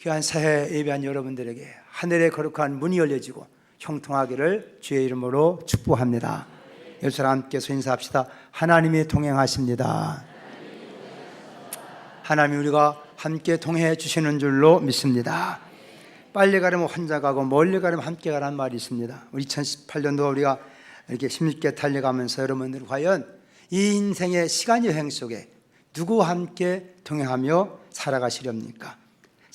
귀한 새해 예배한 여러분들에게 하늘의 거룩한 문이 열려지고 형통하기를 주의 이름으로 축복합니다. 여러분 함께서 인사합시다. 하나님이 동행하십니다. 하나님이 우리가 함께 동행해 주시는 줄로 믿습니다. 빨리 가려면 혼자 가고 멀리 가려면 함께 가라는 말이 있습니다. 2018년도 우리가 이렇게 힘있게 달려가면서 여러분들 과연 이 인생의 시간 여행 속에 누구와 함께 동행하며 살아가시렵니까?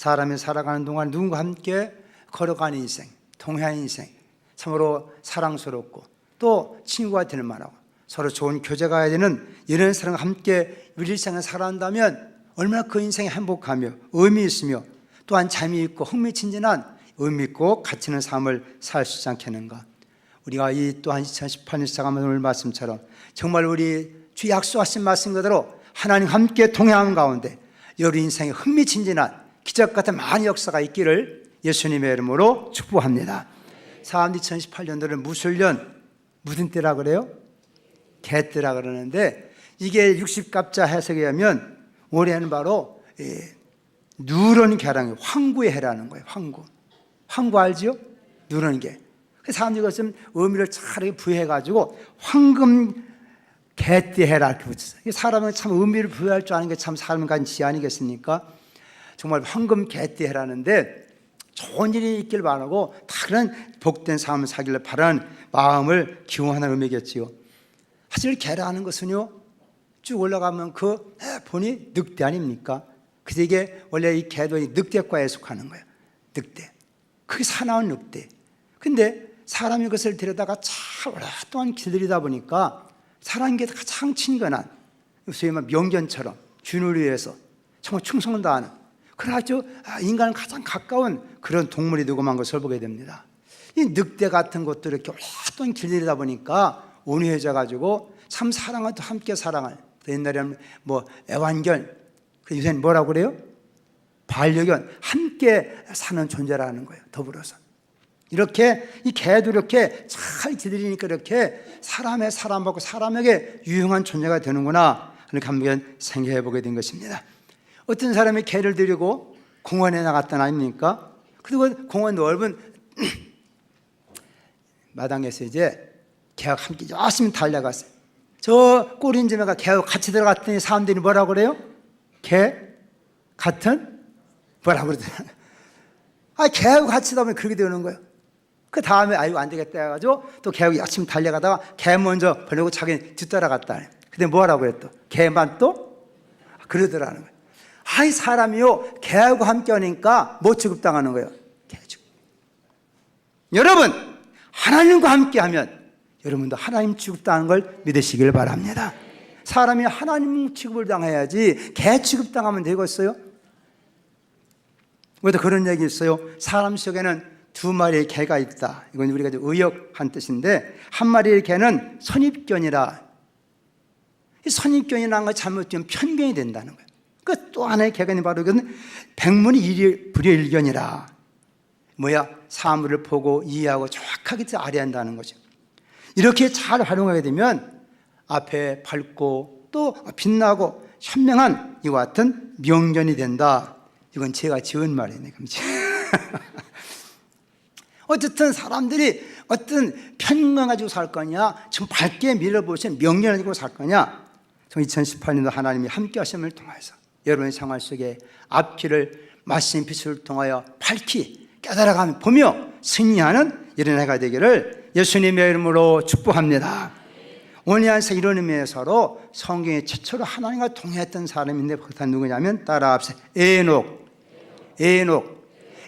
사람이 살아가는 동안 누군가 함께 걸어가는 인생, 동행하는 인생, 참으로 사랑스럽고 또 친구가 될 만하고 서로 좋은 교제가 해야 되는 이런 사람과 함께 우리 일생을 살아간다면 얼마나 그 인생이 행복하며 의미 있으며 또한 재미있고 흥미진진한 의미 있고 가치 있는 삶을 살 수 있지 않겠는가. 우리가 이 또한 2018년 시작하면 오늘 말씀처럼 정말 우리 주 약속하신 말씀 그대로 하나님 함께 동행하는 가운데 여러분 인생에 흥미진진한 기적 같은 많은 역사가 있기를 예수님의 이름으로 축복합니다. 사람들이 2018년도를 무술년, 무슨 때라 그래요? 개때라 그러는데 이게 60갑자 해석에 의하면 올해는 바로 누런 개랑이 황구의 해라는 거예요. 황구 알지요? 누런 개. 사람들이 그것은 의미를 잘 부여해가지고 황금 개띠 해라 이렇게 붙였어요. 사람은 참 의미를 부여할 줄 아는 게 참 삶을 가진 지 아니겠습니까? 정말 황금 개띠 해라는데 좋은 일이 있길 바라고 다른 복된 삶을 사기를 바라는 마음을 기원하는 의미겠지요. 사실 개라는 것은요 쭉 올라가면 그 본이 늑대 아닙니까? 그래서 이게 원래 이 개도 늑대과에 속하는 거예요. 늑대. 그게 사나운 늑대. 근데 사람이 그것을 데려다가 참 오랫동안 길들이다 보니까 사람에게 가장 친근한 소위 말하면 명견처럼 균을 위해서 정말 충성을 다하는 그런 아주 인간을 가장 가까운 그런 동물이 누구만 것을 보게 됩니다. 이 늑대 같은 것도 이렇게 오랫동안 길들이다 보니까 온유해져 가지고 참 사랑을 또 함께 사랑할 옛날에는 뭐 애완견 요새는 뭐라고 그래요? 반려견 함께 사는 존재라는 거예요. 더불어서 이렇게 이 개도 이렇게 잘 길들이니까 이렇게 사람의 사랑받고 사람에게 유용한 존재가 되는구나 하는 감격을 생각해 보게 된 것입니다. 어떤 사람이 개를 데리고 공원에 나갔던 아닙니까? 그리고 공원 넓은 마당에서 이제 개와 함께 열심히 달려갔어요. 저 꼬린지매가 개하고 같이 들어갔더니 사람들이 뭐라고 그래요? 개 같은 뭐라고 그러더라고요. 개하고 같이 가면 그렇게 되는 거예요. 그 다음에 아이고 안 되겠다 해가지고 또 개하고 열심히 달려가다가 개 먼저 보내고 자기는 뒤따라갔다. 근데 뭐라고 그랬어? 개만 또 그러더라는 거예요. 사람이요 개하고 함께 하니까 뭐 취급당하는 거예요? 개 취급. 여러분 하나님과 함께 하면 여러분도 하나님 취급당하는 걸 믿으시길 바랍니다. 사람이 하나님 취급을 당해야지 개 취급당하면 되겠어요? 왜 또 그런 얘기 있어요? 사람 속에는 두 마리의 개가 있다. 이건 우리가 의역한 뜻인데 한 마리의 개는 선입견이라. 이 선입견이라는 걸 잘못되면 편견이 된다는 거예요. 그 또 하나의 개가 바로 이건 백문이 불여일견이라. 사물을 보고 이해하고 정확하게 아뢰한다는 거죠. 이렇게 잘 활용하게 되면 앞에 밝고 또 빛나고 현명한 이와 같은 명견이 된다. 이건 제가 지은 말이네. 어쨌든 사람들이 어떤 편견 가지고 살 거냐, 좀 밝게 밀어보신 명견을 가지고 살 거냐. 2018년도 하나님이 함께 하심을 통해서 여러분의 생활 속에 앞길을 마신 빛을 통하여 밝히 깨달아가며 보며 승리하는 이런 해가 되기를 예수님의 이름으로 축복합니다. 오늘 한세 이런 의미에서로 성경에 최초로 하나님과 동행했던 사람인데 그것은 누구냐면 따라합시다.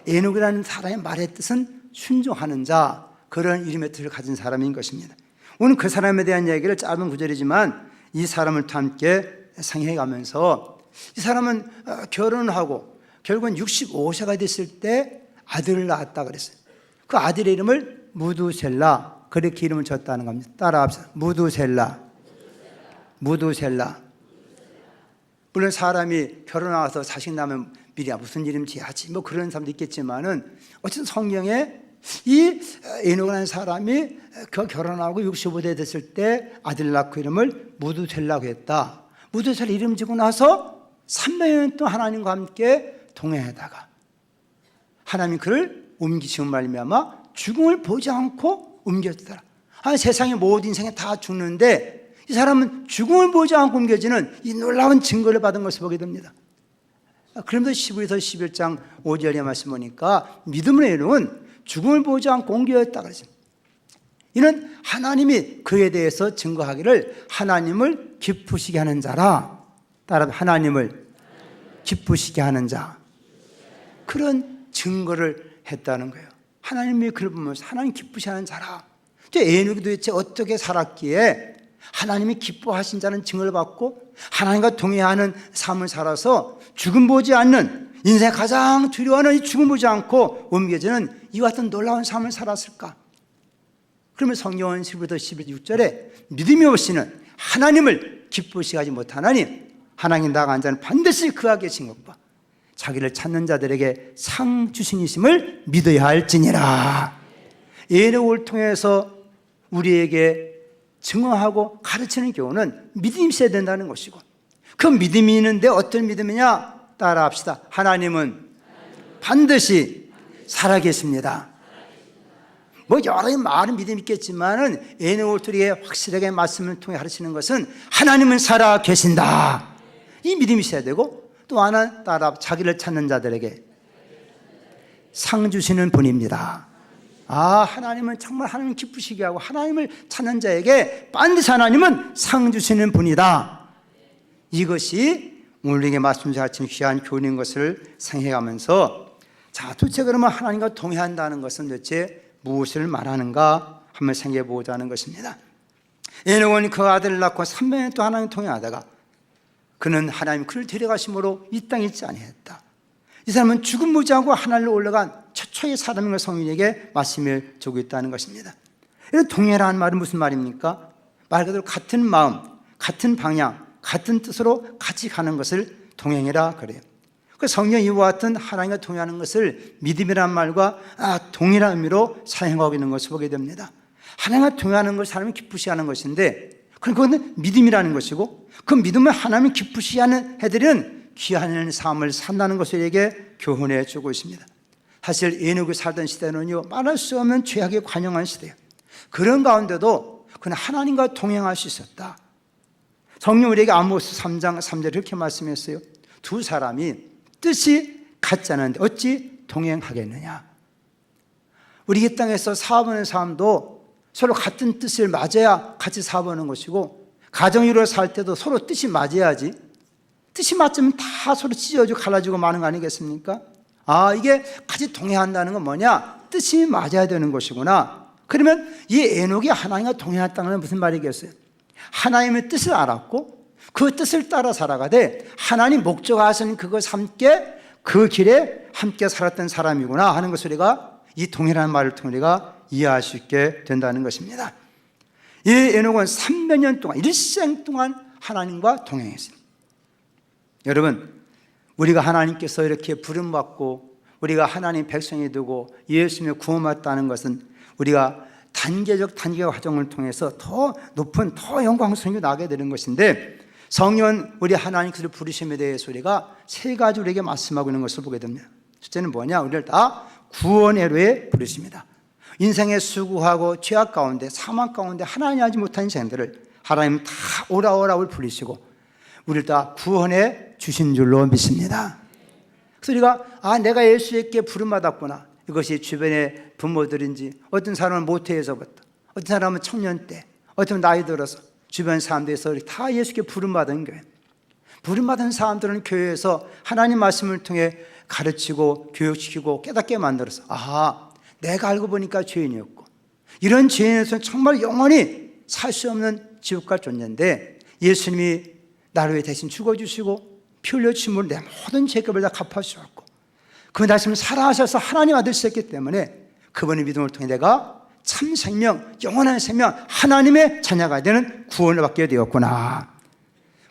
에녹이라는 사람의 말의 뜻은 순종하는 자, 그런 이름의 뜻을 가진 사람인 것입니다. 오늘 그 사람에 대한 얘기를 짧은 구절이지만 이 사람을 함께 생각해가면서 이 사람은 결혼하고 결국은 65세가 됐을 때 아들을 낳았다 그랬어요. 그 아들의 이름을 무두셀라, 그렇게 이름을 졌다는 겁니다. 따라합시다. 무두셀라. 물론 사람이 결혼하고서 자식 낳으면 미리 무슨 이름 지어야지 뭐 그런 사람도 있겠지만은 어쨌든 성경에 이 에녹이라는 사람이 그 결혼하고 65세 됐을 때 아들 낳고 이름을 무두셀라고 했다. 무두셀라 이름 지고 나서 300년 동안 하나님과 함께 동행하다가 하나님이 그를 옮기시고 말미암아 죽음을 보지 않고 옮겨지더라. 세상의 모든 인생에 다 죽는데 이 사람은 죽음을 보지 않고 옮겨지는 이 놀라운 증거를 받은 것을 보게 됩니다. 그러면서 12에서 11장 5절의 말씀 보니까 믿음으로 이루은 죽음을 보지 않고 옮겨졌다 그러죠. 이는 하나님이 그에 대해서 증거하기를 하나님을 기쁘시게 하는 자라. 따라 하나님을 기쁘시게 하는 자. 그런 증거를 했다는 거예요. 하나님이 그를 보면서 하나님 기쁘시게 하는 자라. 에녹이 도대체 어떻게 살았기에 하나님이 기뻐하신 자는 증거를 받고 하나님과 동행하는 삶을 살아서 죽음 보지 않는 인생에 가장 두려워하는 이 죽음 보지 않고 옮겨지는 이와 같은 놀라운 삶을 살았을까? 그러면 성경은 10부터 16절에 믿음이 없이는 하나님을 기쁘시게 하지 못하나니 하나님 나아간 자는 반드시 그와 계신 것과 자기를 찾는 자들에게 상 주신이심을 믿어야 할지니라. 에녹을 통해서 우리에게 증언하고 가르치는 교훈은 믿음이 있어야 된다는 것이고, 그 믿음이 있는데 어떤 믿음이냐? 따라합시다. 하나님은 반드시 살아계십니다. 여러 많은 믿음이 있겠지만은 에녹을 통해 확실하게 말씀을 통해 가르치는 것은 하나님은 살아계신다. 이 믿음이 있어야 되고, 또 하나 따라 자기를 찾는 자들에게 상 주시는 분입니다. 하나님은 정말 하나님 기쁘시게 하고 하나님을 찾는 자에게 반드시 하나님은 상 주시는 분이다. 이것이 우리에게 말씀 가르치는 귀한 교훈인 것을 생각하면서, 자, 도대체 그러면 하나님과 동행한다는 것은 도대체 무엇을 말하는가 한번 생각해 보자 하는 것입니다. 에녹은 그 아들을 낳고 300년 동안 하나님 동행하다가 그는 하나님 그를 데려가심으로 이 땅에 있지 아니했다. 이 사람은 죽음 보지 않고 하늘로 올라간 최초의 사람인 걸 성인에게 말씀을 주고 있다는 것입니다. 이런 동행이라는 말은 무슨 말입니까? 말 그대로 같은 마음, 같은 방향, 같은 뜻으로 같이 가는 것을 동행이라 그래요. 그 성경 이와 같은 하나님과 동행하는 것을 믿음이라는 말과 동일한 의미로 사용하고 있는 것을 보게 됩니다. 하나님과 동행하는 것을 하나님이 기쁘시게 하는 것인데, 그건 믿음이라는 것이고, 그 믿음을 하나님이 기쁘시게 하는 해드리는 귀한 삶을 산다는 것을 우리에게 교훈해 주고 있습니다. 사실 에녹이 살던 시대는요, 말할 수 없는 죄악에 관영한 시대예요. 그런 가운데도 그는 하나님과 동행할 수 있었다. 성령 우리에게 아모스 3장 3절 이렇게 말씀했어요. 두 사람이 뜻이 같지 않은데 어찌 동행하겠느냐. 우리 이 땅에서 사업하는 사람도 서로 같은 뜻을 맞아야 같이 사업하는 것이고, 가정으로 살 때도 서로 뜻이 맞아야지. 뜻이 맞으면 다 서로 찢어지고 갈라지고 마는 거 아니겠습니까? 이게 같이 동행한다는 건 뭐냐? 뜻이 맞아야 되는 것이구나. 그러면 이 에녹이 하나님과 동행했다는 건 무슨 말이겠어요? 하나님의 뜻을 알았고 그 뜻을 따라 살아가되 하나님 목적하신 그것 함께 그 길에 함께 살았던 사람이구나 하는 것을 우리가 이 동행이라는 말을 통해 우리가 이해할 수 있게 된다는 것입니다. 이 에녹은 300년 동안 일생 동안 하나님과 동행했습니다. 여러분, 우리가 하나님께서 이렇게 부름받고 우리가 하나님 백성이 되고 예수님의 구원받다는 것은 우리가 단계적 과정을 통해서 더 높은 더 영광스러운 게 나게 되는 것인데, 성령은 우리 하나님께서 부르심에 대해서 우리가 세 가지 우리에게 말씀하고 있는 것을 보게 됩니다. 첫째는 뭐냐? 우리를 다 구원의 로에 부르십니다. 인생의 수고하고 죄악 가운데 사망 가운데 하나님 하지 못한 인생들을 하나님 다 오라오라를 부르시고 우리를 다 구원해 주신 줄로 믿습니다. 그래서 우리가 내가 예수에게 부름받았구나. 이것이 주변의 부모들인지, 어떤 사람은 모태에서부터, 어떤 사람은 청년 때, 어떤 나이 들어서 주변 사람들에서 다 예수께 부름받은 거예요. 부름받은 사람들은 교회에서 하나님 말씀을 통해 가르치고 교육시키고 깨닫게 만들어서 내가 알고 보니까 죄인이었고, 이런 죄인에서는 정말 영원히 살 수 없는 지옥 갈 존재인데 예수님이 나를 위해 대신 죽어주시고 피 흘려주심으로 내 모든 죄값을 다 갚아주셨고, 그 말씀을 살아하셔서 하나님 아들이셨기 때문에 그분의 믿음을 통해 내가 참 생명, 영원한 생명, 하나님의 자녀가 되는 구원을 받게 되었구나.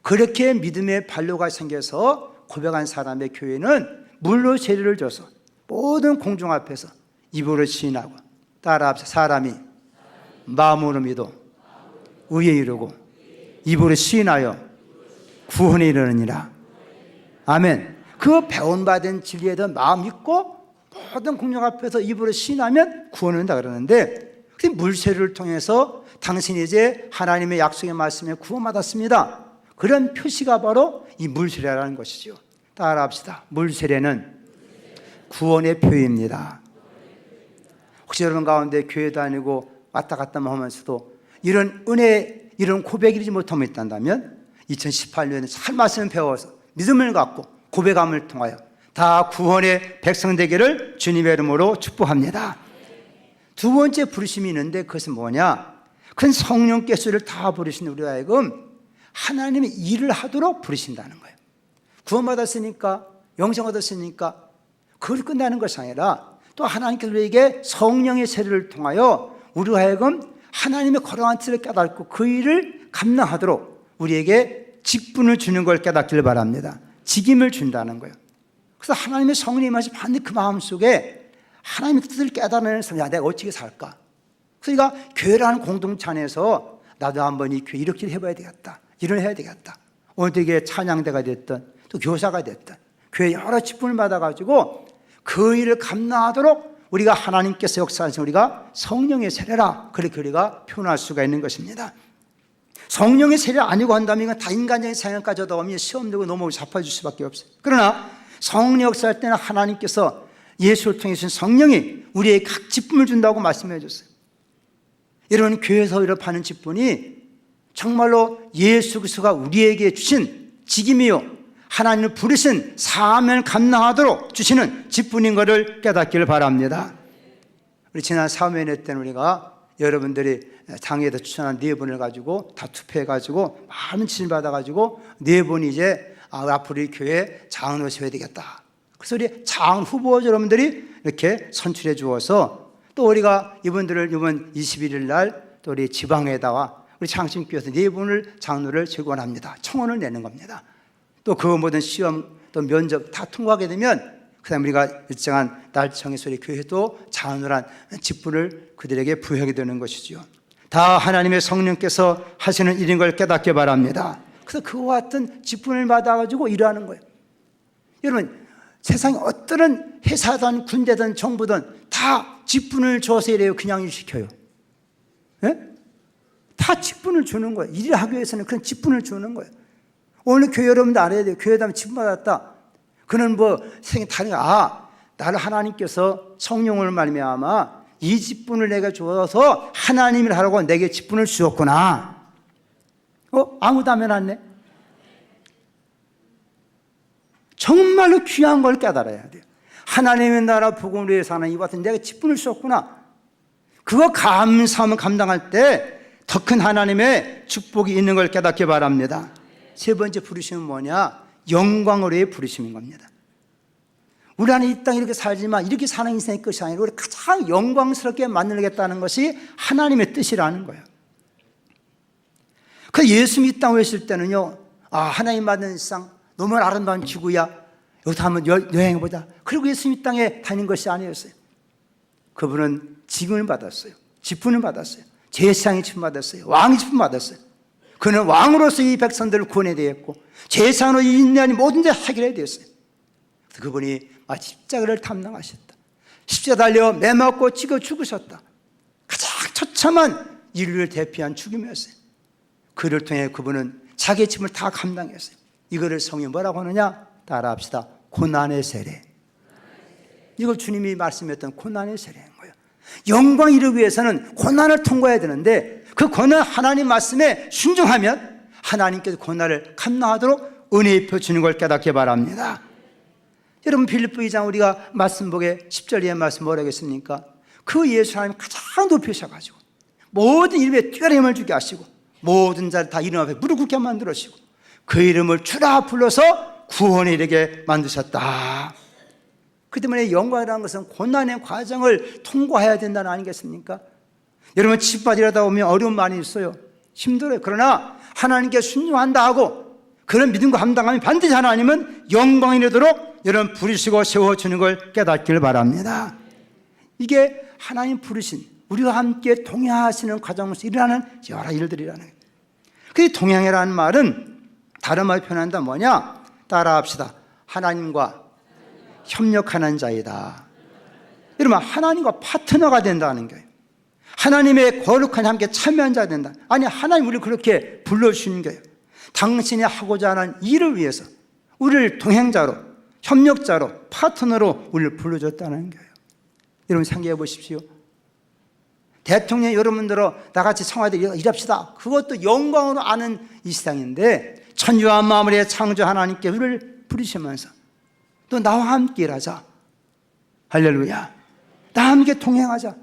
그렇게 믿음의 반로가 생겨서 고백한 사람의 교회는 물로 재료를 줘서 모든 공중 앞에서 입으로 시인하고 따라합시다. 사람이 마음으로 믿어 의에 이르고 입으로 시인하여 구원에 이르느니라. 아멘. 그 배운받은 진리에 대한 마음 있고 모든 공적 앞에서 입으로 시인하면 구원을 한다 그러는데, 그 물세례를 통해서 당신이 이제 하나님의 약속의 말씀에 구원받았습니다. 그런 표시가 바로 이 물세례라는 것이죠. 따라합시다. 물세례는 구원의 표입니다. 혹시 여러분 가운데 교회 다니고 왔다 갔다 하면서도 이런 은혜, 이런 고백이 이루지 못하고 있다면 2018년에 잘 말씀을 배워서 믿음을 갖고 고백함을 통하여 다 구원의 백성 되기를 주님의 이름으로 축복합니다. 두 번째 부르심이 있는데 그것은 뭐냐? 큰 성령께서 우리를 다 부르신 우리 하여금 하나님의 일을 하도록 부르신다는 거예요. 구원받았으니까, 영생 얻었으니까 그걸 끝나는 것이 아니라 또 하나님께서 우리에게 성령의 세례를 통하여 우리 하여금 하나님의 거룩한 뜻을 깨닫고 그 일을 감당하도록 우리에게 직분을 주는 걸 깨닫기를 바랍니다. 직임을 준다는 거예요. 그래서 하나님의 성령의 맛이 반드시 그 마음속에 하나님의 뜻을 깨달아내는 사람, 야, 내가 어떻게 살까? 그러니까 교회라는 공동체 안에서 나도 한번 이 교회 이렇게 해봐야 되겠다, 일을 해야 되겠다. 오늘 되게 찬양대가 됐든 또 교사가 됐든 교회 여러 직분을 받아가지고 그 일을 감당하도록 우리가 하나님께서 역사하신 우리가 성령의 세례라, 그렇게 우리가 표현할 수가 있는 것입니다. 성령의 세례 아니고 한다면 이건 다 인간적인 생각까지 하다 보면 시험 들고 넘어오고 자빠질 수밖에 없어요. 그러나 성령 역사할 때는 하나님께서 예수를 통해서 성령이 우리에게 각 직분을 준다고 말씀해 줬어요. 여러분, 교회에서 이렇게 직분이 정말로 예수 그리스도가 우리에게 주신 직임이요, 하나님을 부르신 사명을 감당하도록 주시는 직분인 것을 깨닫기를 바랍니다. 우리 지난 사무회의 때는 우리가 여러분들이 당회에서 추천한 4분을 가지고 다 투표해가지고 많은 지지를 받아가지고 4분이 이제 앞으로 이 교회 장로 세워야 되겠다. 그래서 우리 장 후보 여러분들이 이렇게 선출해 주어서 또 우리가 이분들을 이번 21일 날 또 우리 지방에다가 우리 장신교회에서 4분을 장로를 제공합니다. 청원을 내는 겁니다. 또 그 모든 시험 또 면접 다 통과하게 되면 그다음 우리가 일정한 날 정해서 우리 교회도 장로란 직분을 그들에게 부여하게 되는 것이죠. 다 하나님의 성령께서 하시는 일인 걸 깨닫게 바랍니다. 그래서 그와 같은 직분을 받아가지고 일하는 거예요. 여러분, 세상에 어떤 회사든 군대든 정부든 다 직분을 줘서 이래요? 그냥 일시켜요? 예? 다 직분을 주는 거예요. 일을 하기 위해서는 그런 직분을 주는 거예요. 오늘 교회 여러분도 알아야 돼요. 교회에 가면 직분 받았다. 그는 뭐 생이 다른 나를 하나님께서 성령을 말미암아 이 직분을 내게 주어서 하나님을 하라고 내게 직분을 주었구나. 아무도 하면 안 돼? 정말로 귀한 걸 깨달아야 돼요. 하나님의 나라 복음을 위해서 하는 이와 같은 내가 직분을 주었구나. 그거 감사하면 감당할 때 더 큰 하나님의 축복이 있는 걸 깨닫기 바랍니다. 세 번째 부르심은 뭐냐? 영광으로의 부르심인 겁니다. 우리 안에 이 땅에 이렇게 살지만 이렇게 사는 인생의 것이 아니라 우리 가장 영광스럽게 만들겠다는 것이 하나님의 뜻이라는 거예요. 그 예수님이 이 땅에 오셨을 때는요, 하나님 만든 세상 너무 아름다운 지구야, 여기서 한번 여행해보자. 그리고 예수님이 이 땅에 다닌 것이 아니었어요. 그분은 직분을 받았어요. 직분을 받았어요. 제사장의 직분 받았어요. 왕의 직분 받았어요. 그는 왕으로서 이 백성들을 구원해야 되었고 제사장으로 이 인간이 모든 데 해결해야 되었어요. 그래서 그분이 십자가를 탐당하셨다. 십자가 달려 매 맞고 찍어 죽으셨다. 가장 처참한 인류를 대표한 죽음이었어요. 그를 통해 그분은 자기의 짐을 다 감당했어요. 이거를 성경이 뭐라고 하느냐? 따라합시다. 고난의 세례. 이걸 주님이 말씀했던 고난의 세례인 거예요. 영광 이루기 위해서는 고난을 통과해야 되는데 그 고난 하나님 말씀에 순종하면 하나님께서 고난을 감당하도록 은혜 입혀 주는 걸 깨닫기 바랍니다. 여러분, 빌립보 2장 우리가 말씀 보게 10절의 말씀 뭐라고 했습니까? 그 예수 하나님 가장 높이셔가지고 모든 이름에 뛰어난 힘을 주게 하시고 모든 자를 다 이름 앞에 무릎 꿇게 만들으시고 그 이름을 주라 불러서 구원에 이르게 만드셨다. 그 때문에 영광이라는 것은 고난의 과정을 통과해야 된다는 아니겠습니까? 여러분, 칩받이라다 보면 어려움 많이 있어요. 힘들어요. 그러나 하나님께 순종한다 하고 그런 믿음과 감당하면 반드시 하나님은 영광이 되도록 여러분 부르시고 세워주는 걸 깨닫기를 바랍니다. 이게 하나님 부르신 우리와 함께 동행하시는 과정에서 일어나는 여러 일들이라는 거예요. 그 동행이라는 말은 다른 말로 표현한다 뭐냐? 따라합시다. 하나님과 협력하는 자이다. 여러분, 하나님과 파트너가 된다는 거예요. 하나님의 거룩한 함께 참여한 자가 된다. 아니, 하나님 우리를 그렇게 불러주시는 거예요. 당신이 하고자 하는 일을 위해서 우리를 동행자로, 협력자로, 파트너로 우리를 불러줬다는 거예요. 여러분 생각해 보십시오. 대통령 여러분들로 나같이 청와대 일합시다. 그것도 영광으로 아는 이 세상인데, 천지와 만물의 창조 하나님께 우리를 부르시면서 또 나와 함께 일하자. 할렐루야. 나와 함께 동행하자.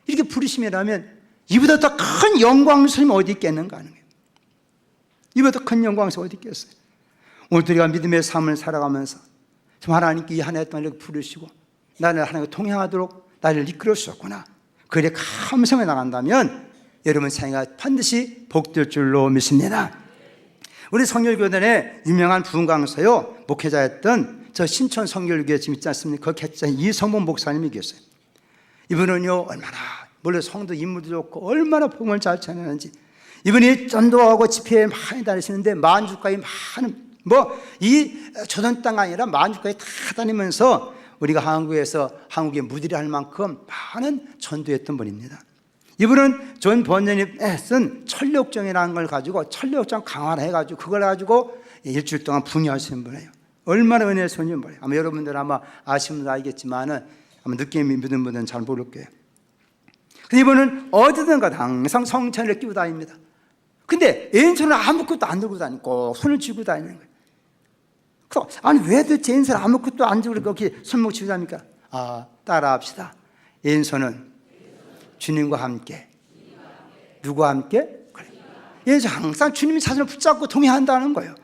이렇게 부르심이라면 이보다 더 큰 영광스러움이 어디 있겠는가 하는 거예요. 이보다 더 큰 영광스러움이 어디 있겠어요. 오늘 우리가 믿음의 삶을 살아가면서 좀 하나님께 이 한 해 동안 이렇게 부르시고 나를 하나님과 동행하도록 나를 이끌어 주셨구나. 그래 감사해 나간다면 여러분 생애가 반드시 복될 줄로 믿습니다. 우리 성결교단의 유명한 부흥 강사요 목회자였던 저 신천 성결교회 지금 있지 않습니까? 그 개장 이성문 목사님이 계세요. 이분은요 얼마나 물론 성도 인물도 좋고 얼마나 복음을 잘 전하는지, 이분이 전도하고 집회에 많이 다니시는데 만주까지 많은 이 조선 땅 아니라 만주까지 다 다니면서 우리가 한국에 무디를 할 만큼 많은 전도했던 분입니다. 이분은 존 번연이 쓴 천력정이라는 걸 가지고 천력정 강화를 해가지고 그걸 가지고 일주일 동안 붕괴하시는 분이에요. 얼마나 은혜의 손이 뭐예요. 아마 여러분들 아마 아시는 분들 알겠지만은 아마 느낌이 믿는 분들은 잘 모를 거예요. 근데 이분은 어디든가 항상 성찬을 끼고 다닙니다. 근데 애인처는 아무것도 안 들고 다니고 손을 쥐고 다니는 거예요. 그래서 아니 왜 도대체 애인처는 아무것도 안 들고 그렇게 손목 쥐고 다닙니까? 따라합시다. 애인처는 주님과 함께. 누구와 함께? 그래. 애인처 항상 주님의 자손을 붙잡고 동행한다는 거예요.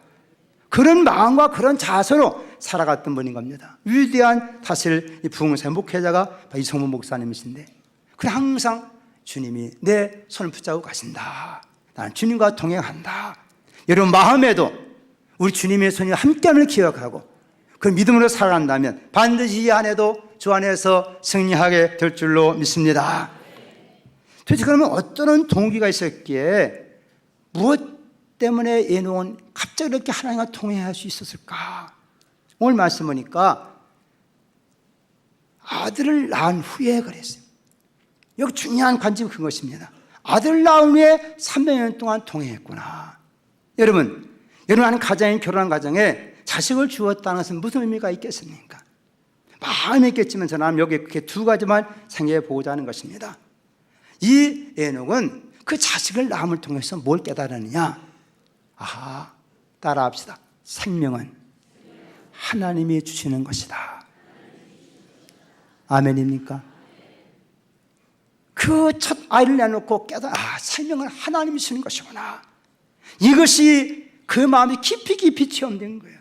그런 마음과 그런 자세로 살아갔던 분인 겁니다. 위대한 사실 이 부흥사의 목회자가 이성문 목사님이신데, 그래 항상 주님이 내 손을 붙잡고 가신다. 나는 주님과 동행한다. 여러분 마음에도 우리 주님의 손이 함께함을 기억하고 그 믿음으로 살아간다면 반드시 이 안에도 주 안에서 승리하게 될 줄로 믿습니다. 도대체 그러면 어떤 동기가 있었기에 무엇 때문에 에녹은 갑자기 이렇게 하나님과 동행할 수 있었을까? 오늘 말씀 보니까 아들을 낳은 후에 그랬어요. 여기 중요한 관점은 그것입니다. 아들 낳은 후에 300년 동안 동행했구나. 여러분 하는 가정이 결혼한 가정에 자식을 주었다는 것은 무슨 의미가 있겠습니까? 많이 있겠지만 저는 여기 그렇게 두 가지만 생각해 보고자 하는 것입니다. 이 에녹은 그 자식을 낳음을 통해서 뭘 깨달았느냐? 따라합시다. 생명은 하나님이 주시는 것이다. 아멘입니까? 그 첫 아이를 내놓고 생명은 하나님이 주시는 것이구나. 이것이 그 마음이 깊이 체험된 거예요.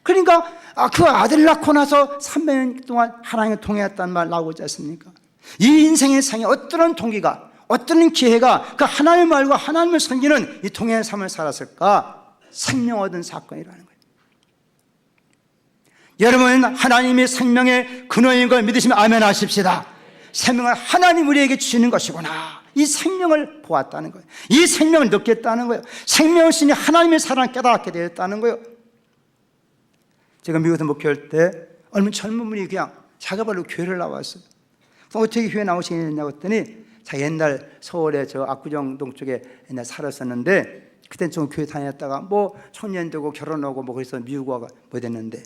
그러니까 그 아들을 낳고 나서 300년 동안 하나님과 동행했다는 말 나오지 않습니까? 이 인생의 상에 어떤 동기가, 어떤 기회가 그 하나님 말과 하나님을 섬기는 이 동행의 삶을 살았을까? 생명 얻은 사건이라는 거예요. 여러분 하나님의 생명의 근원인 걸 믿으시면 아멘 하십시다. 생명을 하나님 우리에게 주시는 것이구나. 이 생명을 보았다는 거예요. 이 생명을 느꼈다는 거예요. 생명을 주니 하나님의 사랑을 깨닫게 되었다는 거예요. 제가 미국에서 목회할 때 얼마 젊은 분이 그냥 자기 발로 교회를 나왔어요. 어떻게 교회 나오시냐고 했더니 자기 옛날 서울에 저 압구정동 쪽에 옛날 살았었는데 그때는 좀 교회 다녔다가 청년 되고 결혼하고 그래서 미국 와가 됐는데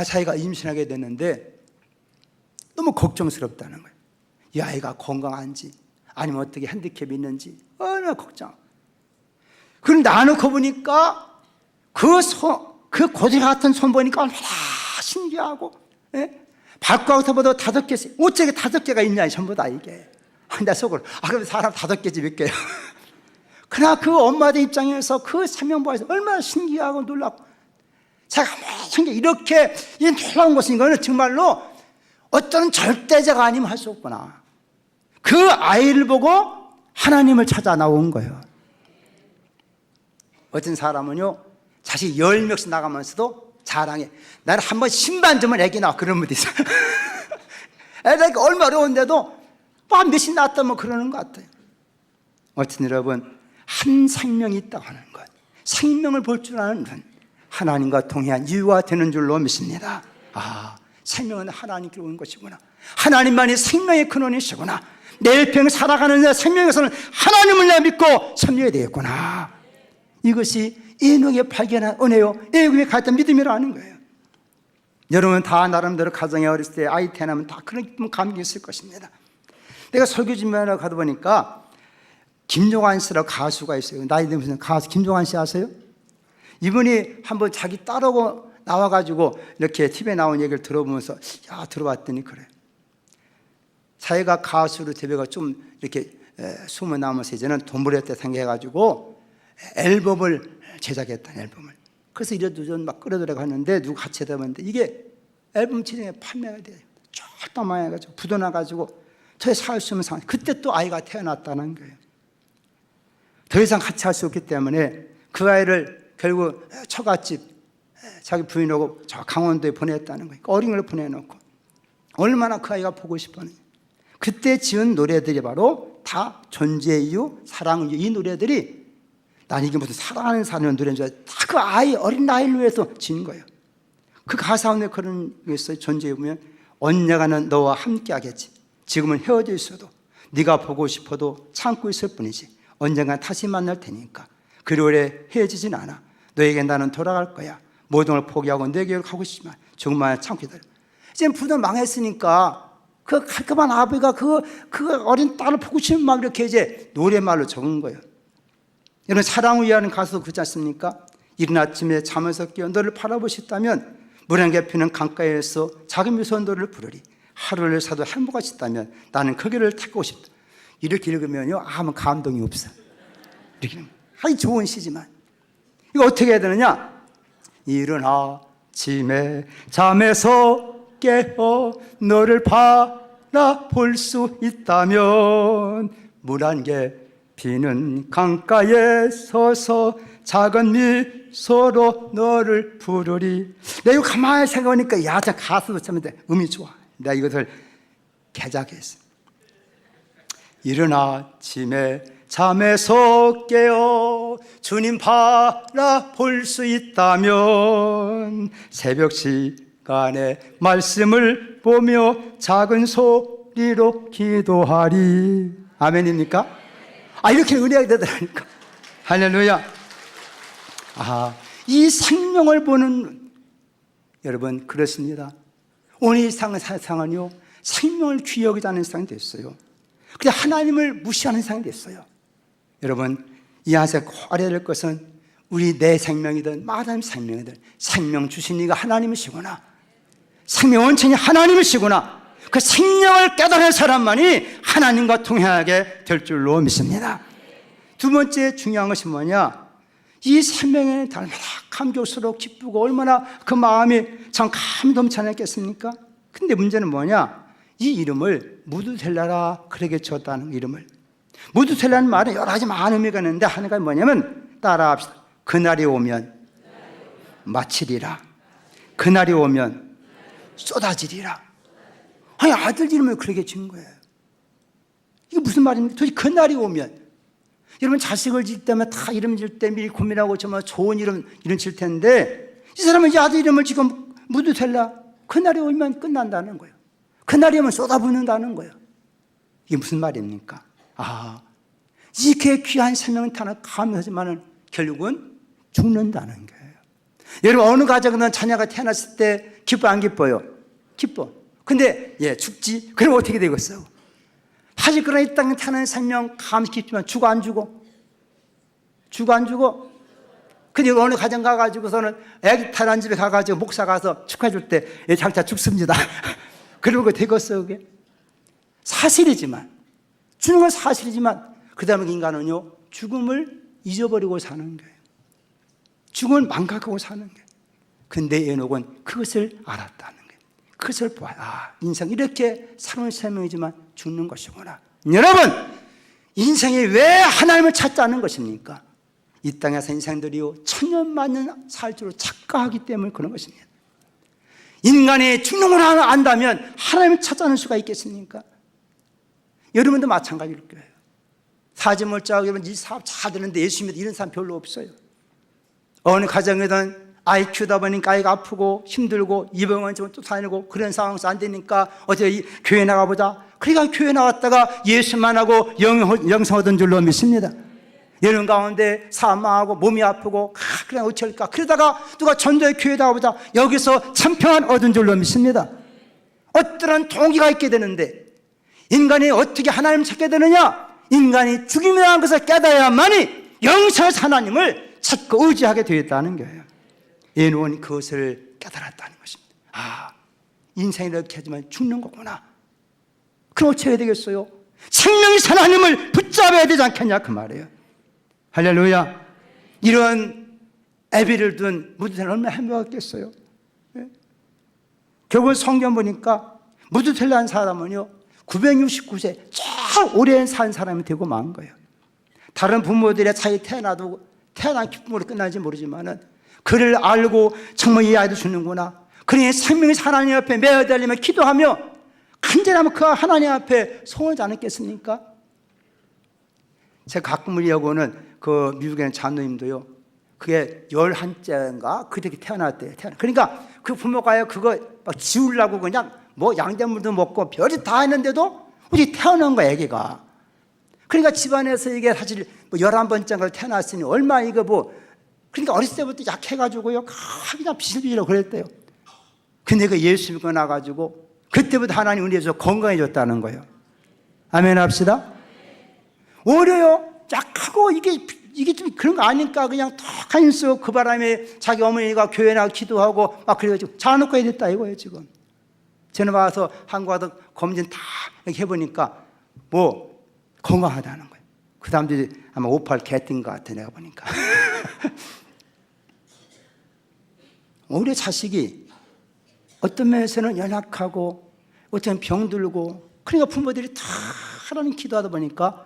자기가 임신하게 됐는데 너무 걱정스럽다는 거예요. 이 아이가 건강한지 아니면 어떻게 핸디캡이 있는지 얼마나 걱정. 그런데 나놓고 보니까 그 고대 같은 손 보니까 얼마나 신기하고, 발가락부터 5개씩 어떻게 5개가 있냐 전부 다 이게. 내 속으로 그럼 사람 5개지 몇 개야. 그러나 그 엄마들 입장에서 그 생명 보아서 얼마나 신기하고 놀랍고, 제가 이렇게 이 놀라운 것인 거는 정말로 어떤 절대자가 아니면 할 수 없구나. 그 아이를 보고 하나님을 찾아 나온 거예요. 어떤 사람은요 자식 10명씩 나가면서도 자랑해. 나는 한번 신반 점을 애기 낳아. 그런 분도 있어요. 애들이 얼마 어려운데도 몇씩 낳았다면 그러는 것 같아요. 어쨌든 여러분 한 생명이 있다고 하는 것, 생명을 볼 줄 아는 분, 하나님과 동행한 이유가 되는 줄로 믿습니다. 생명은 하나님께로 오는 것이구나. 하나님만이 생명의 근원이시구나. 내일 평 살아가는 내 생명에서는 하나님을 내가 믿고 섬겨야 되겠구나. 이것이 에녹이 발견한 은혜요, 애굽에 갔던 믿음이라는 거예요. 여러분 다 나름대로 가정에 어렸을 때 아이 태어나면 다 그런 기쁨, 감격이 있을 것입니다. 내가 설교집회하러 가다 보니까 김종환 씨라고 가수가 있어요. 나이 들면서 가수 김종환 씨 아세요? 이분이 한번 자기 딸하고 나와가지고 이렇게 TV에 나온 얘기를 들어보면서 들어봤더니 그래요. 자기가 가수로 데뷔가 좀 이렇게 소문나면서 이제는 돈 벌였다 생각해가지고 앨범을 제작했다는 앨범을. 그래서 이래저래 막 끌어들여가 하는데 누구 같이 하다 보는데 이게 앨범 시장에 판매가 돼요. 쫙 망해가지고 부도나가지고 더 살 수 없는 상황. 그때 또 아이가 태어났다는 거예요. 더 이상 같이 할 수 없기 때문에 그 아이를 결국 처갓집 자기 부인하고 저 강원도에 보냈다는 거예요. 어린이를 보내놓고 얼마나 그 아이가 보고 싶었는지. 그때 지은 노래들이 바로 다 존재 이유, 사랑 이유, 이 노래들이 난 이게 무슨 사랑하는 사람의 노래인 줄 알았는데 다 그 아이 어린 아이를 위해서 지은 거예요. 그 가사 가운데 그런 게 있어요. 존재 이유 보면 언젠가는 너와 함께 하겠지. 지금은 헤어져 있어도 네가 보고 싶어도 참고 있을 뿐이지. 언젠가 다시 만날 테니까. 그리 오래 헤어지진 않아. 너에게 나는 돌아갈 거야. 모든 걸 포기하고 내게로 가고 싶지만 조금만 참고 기다려. 이제 부도 망했으니까 그 깔끔한 아버지가 그 어린 딸을 보고 싶은 마음 이렇게 이제 노래말로 적은 거예요. 여러분 사랑을 위하는 가수도 그렇지 않습니까? 이른 아침에 잠에서 깨어 너를 바라보셨다면 물안개 피는 강가에서 작은 미소 너를 부르리. 하루를 사도 행복하시 있다면 나는 그 길을 택하고 싶다. 이렇게 읽으면요 아무 감동이 없어. 이렇게 아주 좋은 시지만 이거 어떻게 해야 되느냐? 이른 아침에 잠에서 깨어 너를 바라볼 수 있다면 물안개 비는 강가에 서서 작은 미소로 너를 부르리. 내가 이거 가만히 생각하니까 야, 저 가수도 참 음이 좋아. 내가 이것을 개작했어. 이른 아침에 잠에서 깨어 주님 바라볼 수 있다면 새벽 시간에 말씀을 보며 작은 소리로 기도하리. 아멘입니까? 이렇게 은혜가 되더라니까. 할렐루야. 이 생명을 보는 여러분 그렇습니다. 오늘 이 세상은요 생명을 귀히 여기지 않는 세상이 됐어요. 근데 하나님을 무시하는 세상이 됐어요. 여러분 이 안에서 꼭 알아야 될 것은 우리 내 생명이든 마다님 생명이든 생명 주신 이가 하나님이시구나. 생명 원천이 하나님이시구나. 그 생명을 깨달은 사람만이 하나님과 동행하게 될 줄로 믿습니다. 두 번째 중요한 것이 뭐냐? 이 생명에 얼마나 감격스럽고 기쁘고 얼마나 그 마음이 참 감동찬했겠습니까? 근데 문제는 뭐냐? 이 이름을 무두셀라라 그러게 지었다는 이름을. 무두셀라는 말은 여러 가지 많은 의미가 있는데 하나가 뭐냐면 따라합시다. 그날이 오면 마치리라. 그날이 오면 쏟아지리라. 아니 아들 이름을 그렇게 지은 거예요. 이게 무슨 말입니까? 도대체 그날이 오면 여러분 자식을 질 때면 다 이름 질 때 미리 고민하고 정말 좋은 이름 질 텐데 이 사람은 이 아들 이름을 지금 무두셀라 그날이 오면 끝난다는 거예요. 그날이 오면 쏟아붓는다는 거예요. 이게 무슨 말입니까? 이렇게 귀한 생명은 하나 감사하지만 결국은 죽는다는 거예요. 여러분 어느 가정은 자녀가 태어났을 때 기뻐 안 기뻐요? 기뻐. 근데 죽지? 그럼 어떻게 되겠어요? 사실 그런 이 땅에 태어난 생명 감사 깊지만 죽어 안 죽어? 죽어 안 죽어? 근데 어느 가정 가가지고서는 애기 태어난 집에 가가지고 목사 가서 축하해 줄 때 장차 죽습니다. 그러면 그거 되겠어요 그게? 사실이지만 죽는 건 사실이지만 그 다음에 인간은요 죽음을 잊어버리고 사는 거예요. 죽음을 망각하고 사는 거예요. 근데 에녹은 그것을 알았다는 거예요. 그것을 보아요. 인생 이렇게 사는 생명이지만 죽는 것이구나. 여러분 인생이 왜 하나님을 찾지 않는 것입니까? 이 땅에서 인생들이요 천년 만년 살 줄로 착각하기 때문에 그런 것입니다. 인간이 죽는 걸 안다면 하나님을 찾지 않을 수가 있겠습니까? 여러분도 마찬가지일 거예요. 사지멀쩡하고 이 사업 잘 되는데 예수 믿는 이런 사람 별로 없어요. 어느 가정이든 아이 키우다 보니까 아이가 아프고 힘들고 입원원 또 다니고 그런 상황에서 안 되니까 어제 교회 나가보자. 그러니까 교회 나갔다가 예수만 하고 영성 얻은 줄로 믿습니다. 이런 가운데 사망하고 몸이 아프고 그냥 어쩔까. 그러다가 누가 전도에 교회 나가보자. 여기서 참평안 얻은 줄로 믿습니다. 어떠한 동기가 있게 되는데 인간이 어떻게 하나님을 찾게 되느냐? 인간이 죽임이라는 것을 깨달아야만이 영생의 하나님을 찾고 의지하게 되었다는 거예요. 에노는 그것을 깨달았다는 것입니다. 아, 인생이 이렇게 하지만 죽는 거구나. 그럼 어떻게 해야 되겠어요? 생명의 하나님을 붙잡아야 되지 않겠냐 그 말이에요. 할렐루야. 이런 애비를 둔 무드텔라는 얼마나 행복했겠어요. 예? 결국은 성경 보니까 무드텔라는 사람은요 969세 참 오래 산 사람이 되고 만 거예요. 다른 부모들의 자기 태어난 기쁨으로 끝나는지 모르지만은 그를 알고 정말 이 아이도 죽는구나. 그러니 생명의 하나님 앞에 매어달리며 기도하며 간절하면 그 하나님 앞에 소원하지 않았겠습니까? 제가 가끔 우리하고는 그 미국에 있는 장로님도요 그게 11째인가 그렇게 태어났대요. 그러니까 그 부모가요 그거 막 지우려고 그냥 뭐 양잿물도 먹고 별이 다 했는데도 우리 태어난 거야 애기가. 그러니까 집안에서 이게 사실 뭐 11번째인가 태어났으니 얼마 이거 뭐 그러니까 어렸을 때부터 약해가지고요 그냥 비실비실 그랬대요. 근데 그 예수 믿고 나가지고 그때부터 하나님 은혜에서 건강해졌다는 거예요. 아멘 합시다. 오히려요 약하고 이게 좀 그런 거 아니까 그냥 턱 한수 그 바람에 자기 어머니가 교회 나가 기도하고 막 그래가지고 자놓고 해야 됐다 이거예요 지금. 저는 와서 한국 와서 검진 다 이렇게 해보니까 뭐 건강하다는 거예요. 그 사람들이 아마 58 개뜬 것 같아 내가 보니까. 우리 자식이 어떤 면에서는 연약하고 어떤 병들고 그러니까 부모들이 다 하나님 기도하다 보니까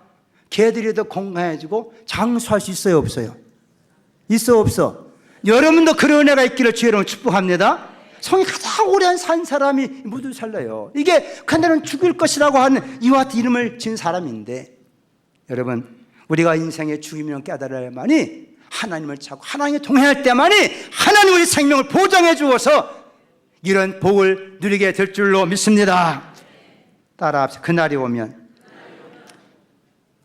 걔들이 더 건강해지고 장수할 수 있어요 없어요? 있어 없어? 여러분도 그런 은혜가 있기를 주의로 축복합니다. 성이 가장 오래 산 사람이 모두 살려요. 이게 그날은 죽을 것이라고 하는 이와 같은 이름을 지은 사람인데 여러분 우리가 인생의 죽음이라는 깨달아야만이 하나님을 찾고 하나님과 동행할 때만이 하나님 우리 생명을 보장해 주어서 이런 복을 누리게 될 줄로 믿습니다. 따라합시다. 그날이 오면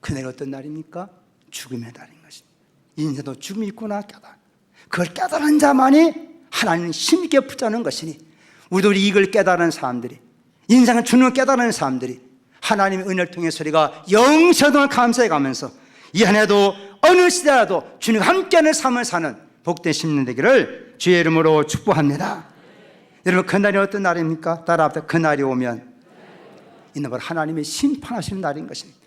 그날이 어떤 날입니까? 죽음의 날인 것입니다. 인생도 죽음이 있구나 깨달아. 그걸 깨달은 자만이 하나님은 힘있게 붙자는 것이니 우리도 이걸 깨달은 사람들이 인생은 주는 깨달은 사람들이 하나님의 은혜를 통해서 우리가 영생을 감사해 가면서 이 한 해도 어느 시대라도 주님과 함께하는 삶을 사는 복된 심령 되기를 주의 이름으로 축복합니다. 여러분 그날이 어떤 날입니까? 따라합시다. 그날이 오면 이는 바로 하나님의 심판하시는 날인 것입니다.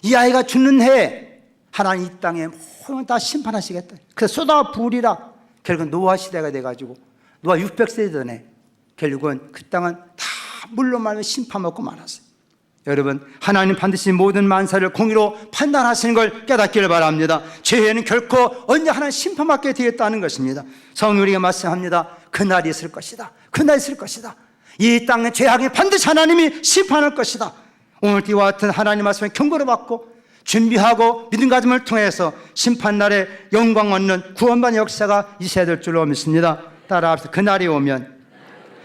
이 아이가 죽는 해에 하나님 이 땅에 모든 다 심판하시겠다. 그래서 쏟아 부으리라. 결국은 노아 시대가 돼가지고 노아 600세 전에 결국은 그 땅은 다 물로 말면 심판 먹고 말았어요. 여러분 하나님 반드시 모든 만사를 공의로 판단하시는 걸 깨닫기를 바랍니다. 죄는 결코 언제 하나님 심판받게 되겠다는 것입니다. 성경 우리가 말씀합니다. 그날이 있을 것이다. 그날이 있을 것이다. 이 땅의 죄악에 반드시 하나님이 심판할 것이다. 오늘 이와 같은 하나님 말씀에 경고를 받고 준비하고 믿음 가짐을 통해서 심판날에 영광 얻는 구원받는 역사가 있어야 될 줄로 믿습니다. 따라합시다. 그날이 오면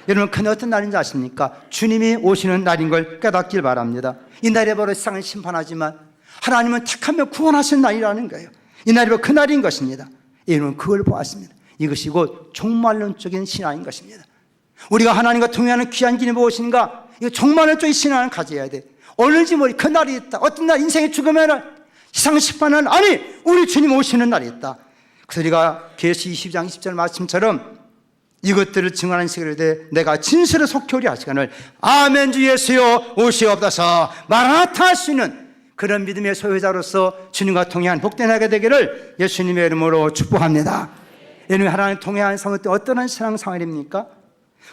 여러분 그날 어떤 날인지 아십니까? 주님이 오시는 날인 걸 깨닫길 바랍니다. 이 날에 바로 세상을 심판하지만 하나님은 택하며 구원하시는 날이라는 거예요. 이 날이 바로 그날인 것입니다. 여러분 그걸 보았습니다. 이것이 곧 종말론적인 신앙인 것입니다. 우리가 하나님과 동행하는 귀한 길이 무엇인가? 이거 종말론적인 신앙을 가져야 돼. 오늘지 모르 그날이 있다. 어떤 날 인생의 죽음의 날 세상 심판은 아니 우리 주님 오시는 날이 있다. 그래서 우리가 계시 22장 20절 말씀처럼 이것들을 증언하는 시간에 대해 내가 진실을 속히 하시거늘 아멘 주 예수여 오시옵소서 마라나타 하시는 그런 믿음의 소유자로서 주님과 동행한 복된 하게 되기를 예수님의 이름으로 축복합니다. 여러분 하나님 동행하는 상황 때 어떤 신앙생활입니까?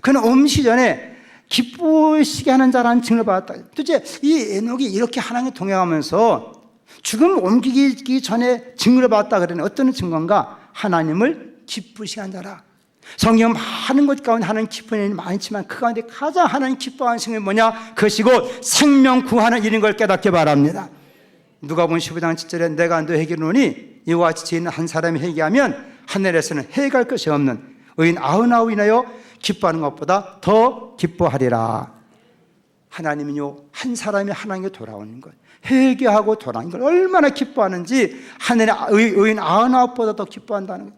그는 옴시 전에 기쁘시게 하는 자라는 증을 받았다. 도대체 이 에녹이 이렇게 하나님과 동행하면서 죽음 옮기기 전에 증을 받았다 그러는 어떤 증거인가? 하나님을 기쁘시게 한 자라. 성경 많은 것 가운데 하나님 기뻐하는 일이 많지만 그 가운데 가장 하나님 기뻐하는 생각이 뭐냐? 그것이 곧 생명 구하는 일인 걸 깨닫기 바랍니다. 누가복음 15장 7절에 내가 너에게 이르노니 이와 같이 죄 있는 한 사람이 회개하면 하늘에서는 해갈 것이 없는 의인 99 인하여 기뻐하는 것보다 더 기뻐하리라. 하나님은요, 한 사람이 하나님께 돌아오는 것, 회개하고 돌아오는 걸 얼마나 기뻐하는지 하늘의 의인 99보다 더 기뻐한다는 것.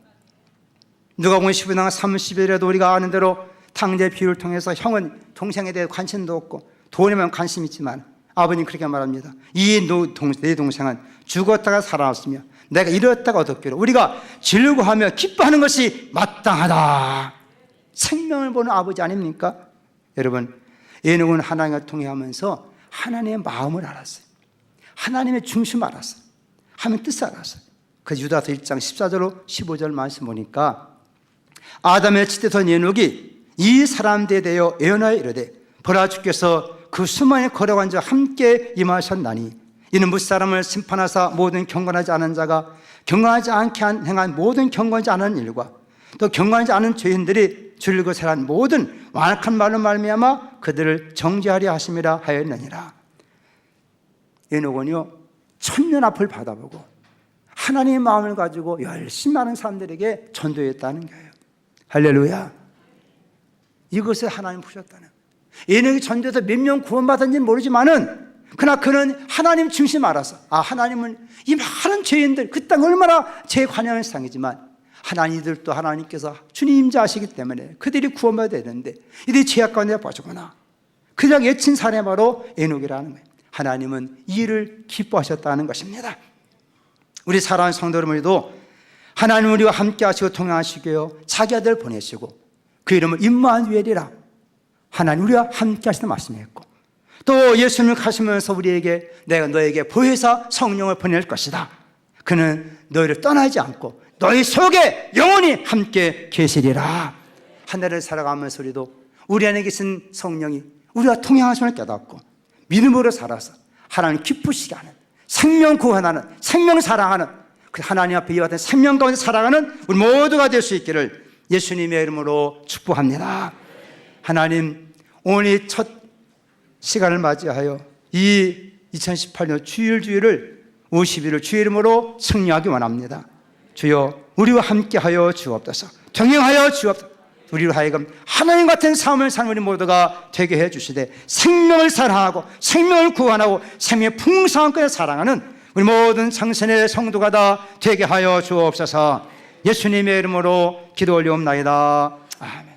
누가복음 15장 30절에도 우리가 아는 대로 당대 비유를 통해서 형은 동생에 대해 관심도 없고 돈에만 관심이 있지만 아버님 그렇게 말합니다. 내 동생은 죽었다가 살아났으며 내가 이뤘다가 얻었기로 우리가 즐거워하며 기뻐하는 것이 마땅하다. 생명을 보는 아버지 아닙니까? 여러분, 에녹은 하나님과 통해하면서 하나님의 마음을 알았어요. 하나님의 중심을 알았어요. 하나님의 뜻을 알았어요. 그래서 유다서 1장 14절로 15절 말씀 보니까 아담의 칫대던 에녹이 이 사람들에 대하여 예언하여 이르되 보라 주께서 그 수많은 거룩한 자와 함께 임하셨나니 이는 무사람을 심판하사 모든 경건하지 않은 자가 경건하지 않게 행한 모든 경건하지 않은 일과 또 경건하지 않은 죄인들이 줄이고 살한 모든 완악한 말로 말미암아 그들을 정죄하려 하심이라 하였느니라. 에녹은요, 천년 앞을 받아보고 하나님의 마음을 가지고 열심히 하는 사람들에게 전도했다는 거예요. 할렐루야. 이것을 하나님 보셨다는. 에녹이 전도해서 몇 명 구원받았는지는 모르지만은 그러나 그는 하나님 중심 알아서 하나님은 이 많은 죄인들 그 땅 얼마나 죄에 관여하는 세상이지만 하나님들도 하나님께서 주님 임재하시기 때문에 그들이 구원받아야 되는데 이들이 죄악 가운데 빠지구나. 그냥 예친 사람이 바로 에녹이라는 거예요. 하나님은 이 일을 기뻐하셨다는 것입니다. 우리 사랑하는 성도 여러분들도 하나님 우리와 함께 하시고 동행하시고요, 자기 아들 보내시고 그 이름을 임마누엘이라 하나님 우리와 함께 하시는 말씀이었고 또 예수님을 가시면서 우리에게 내가 너에게 보혜사 성령을 보낼 것이다. 그는 너희를 떠나지 않고 너희 속에 영원히 함께 계시리라. 하늘을 살아가면서 우리도 우리 안에 계신 성령이 우리와 통행하심을 깨닫고 믿음으로 살아서 하나님 기쁘시게 하는 생명 구원하는 생명 사랑하는 그 하나님 앞에 이와 같은 생명 가운데 살아가는 우리 모두가 될 수 있기를 예수님의 이름으로 축복합니다. 하나님, 오늘 첫 시간을 맞이하여 이 2018년 주일을 50일을 주의 이름으로 승리하기 원합니다. 주여 우리와 함께하여 주옵소서. 동행하여 주옵소서. 우리로 하여금 하나님 같은 삶을 사는 우리 모두가 되게 해주시되 생명을 사랑하고 생명을 구원하고 생명의 풍성한 것을 사랑하는 우리 모든 장신의 성도가 다 되게 하여 주옵소서. 예수님의 이름으로 기도 올리옵나이다. 아멘.